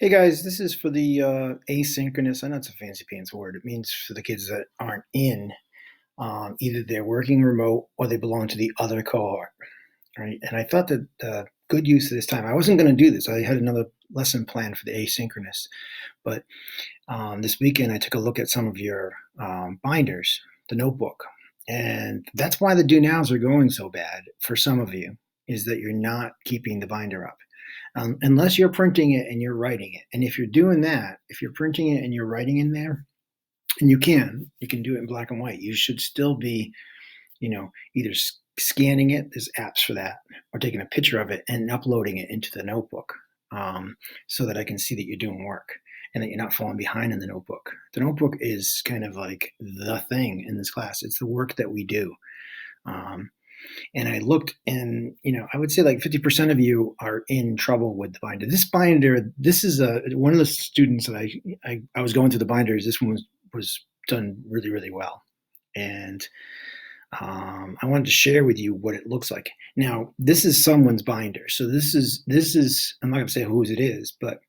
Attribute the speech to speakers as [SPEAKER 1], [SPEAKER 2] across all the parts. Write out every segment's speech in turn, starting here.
[SPEAKER 1] Hey guys, this is for the asynchronous. I know it's a fancy pants word. It means for the kids that aren't in, either they're working remote or they belong to the other cohort, right? And I thought that good use of this time. I wasn't going to do this. I had another lesson planned for the asynchronous, but this weekend I took a look at some of your binders, the notebook, and that's why the do nows are going so bad for some of you, is that you're not keeping the binder up. Unless you're printing it and you're writing it. And if you're doing that, if you're printing it and you're writing in there, and you can do it in black and white. You should still be, either scanning it, there's apps for that, or taking a picture of it and uploading it into the notebook, so that I can see that you're doing work and that you're not falling behind in the notebook. The notebook is kind of like the thing in this class. It's the work that we do. Um, and I looked, and I would say like 50% of you are in trouble with the binder. This binder, this is one of the students that I was going through the binders. This one was done really, really well, and I wanted to share with you what it looks like. Now, this is someone's binder, so this is I'm not going to say whose it is, but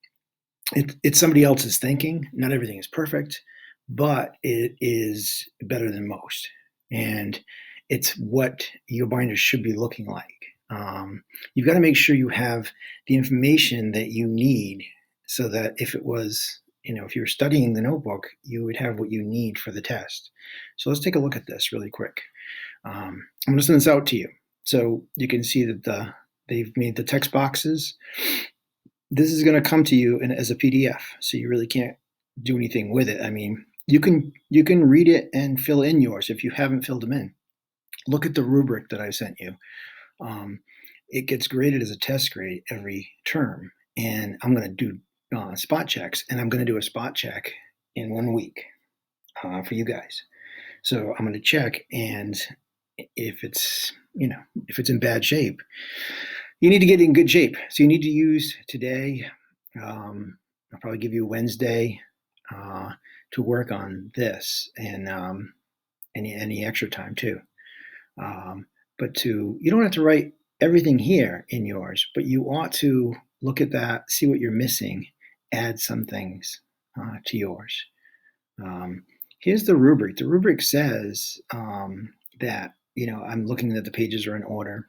[SPEAKER 1] it's somebody else's thinking. Not everything is perfect, but it is better than most, and it's what your binder should be looking like. You've got to make sure you have the information that you need, so that if it was, if you were studying the notebook, you would have what you need for the test. So let's take a look at this really quick. I'm going to send this out to you so you can see that they've made the text boxes. This is going to come to you as a PDF, so you really can't do anything with it. I mean, you can read it and fill in yours if you haven't filled them in. Look at the rubric that I sent you. Um, it gets graded as a test grade every term, and I'm going to do spot checks, and I'm going to do a spot check in 1 week for you guys. So I'm going to check, and if it's if it's in bad shape, you need to get in good shape. So you need to use today. I'll probably give you Wednesday to work on this, and any extra time too. But you don't have to write everything here in yours, but you ought to look at that, see what you're missing, add some things to yours. Here's the rubric. The rubric says that I'm looking that the pages are in order,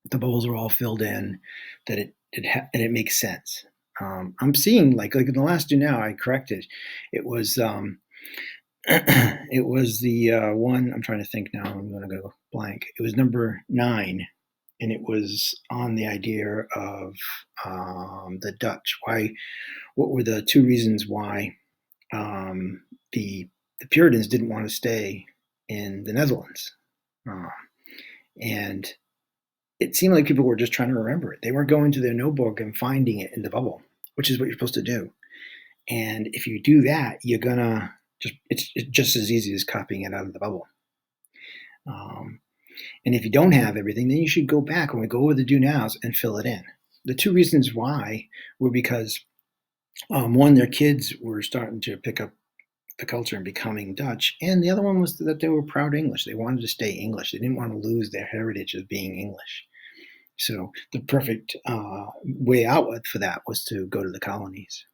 [SPEAKER 1] the bubbles are all filled in, that and it makes sense. I'm seeing like in the last do now I corrected. It was it was the one. I'm trying to think now. I'm going to go blank. It was number 9, and it was on the idea of the Dutch. Why? What were the 2 reasons why the Puritans didn't want to stay in the Netherlands? Uh, and it seemed like people were just trying to remember it. They weren't going to their notebook and finding it in the bubble, which is what you're supposed to do. And if you do that, you're gonna it's just as easy as copying it out of the bubble. Um, and if you don't have everything, then you should go back when we go over the do nows and fill it in. The 2 reasons why were because one, their kids were starting to pick up the culture and becoming Dutch, and the other one was that they were proud English. They wanted to stay English. They didn't want to lose their heritage of being English. So the perfect way out for that was to go to the colonies.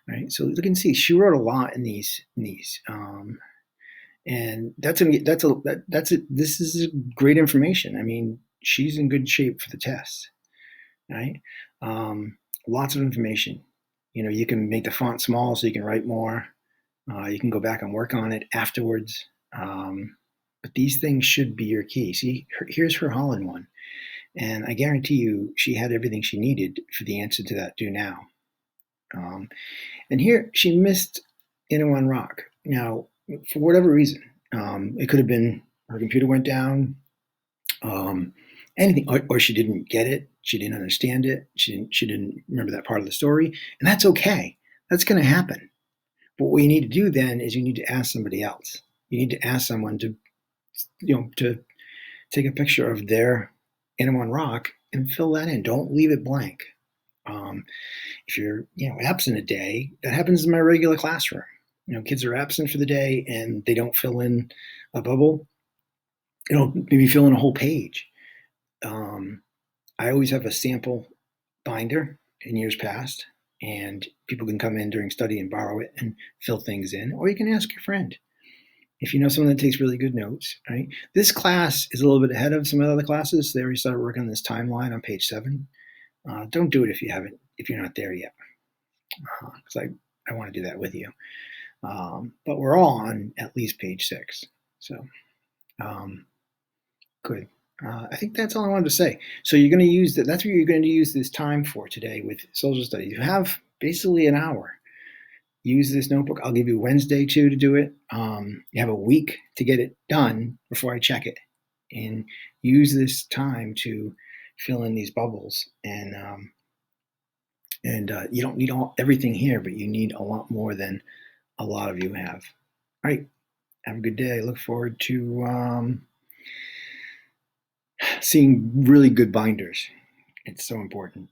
[SPEAKER 1] Right. So you can see she wrote a lot in these, and that's it. This is great information. I mean, she's in good shape for the test. Right. Lots of information. You can make the font small so you can write more. You can go back and work on it afterwards. But these things should be your key. See, here's her Holland one. And I guarantee you she had everything she needed for the answer to that do now. And here she missed Inner Rock. Now, for whatever reason, it could have been her computer went down, anything, or she didn't get it, she didn't understand it, she didn't remember that part of the story, and that's okay. That's going to happen. But what you need to do then is you need to ask somebody else. You need to ask someone to take a picture of their Inner Rock and fill that in. Don't leave it blank. If you're absent a day, that happens in my regular classroom. Kids are absent for the day and they don't fill in a bubble. Maybe fill in a whole page. I always have a sample binder in years past, and people can come in during study and borrow it and fill things in, or you can ask your friend. If you know someone that takes really good notes, right? This class is a little bit ahead of some of the other classes. They already started working on this timeline on page 7. Don't do it if you're not there yet, because I want to do that with you. But we're all on at least page 6. So, good. I think that's all I wanted to say. So you're going to use that. That's what you're going to use this time for today with social studies. You have basically an hour. Use this notebook. I'll give you Wednesday too to do it. You have a week to get it done before I check it, and use this time to fill in these bubbles. And you don't need everything here, but you need a lot more than a lot of you have. All right. Have a good day. I look forward to seeing really good binders. It's so important.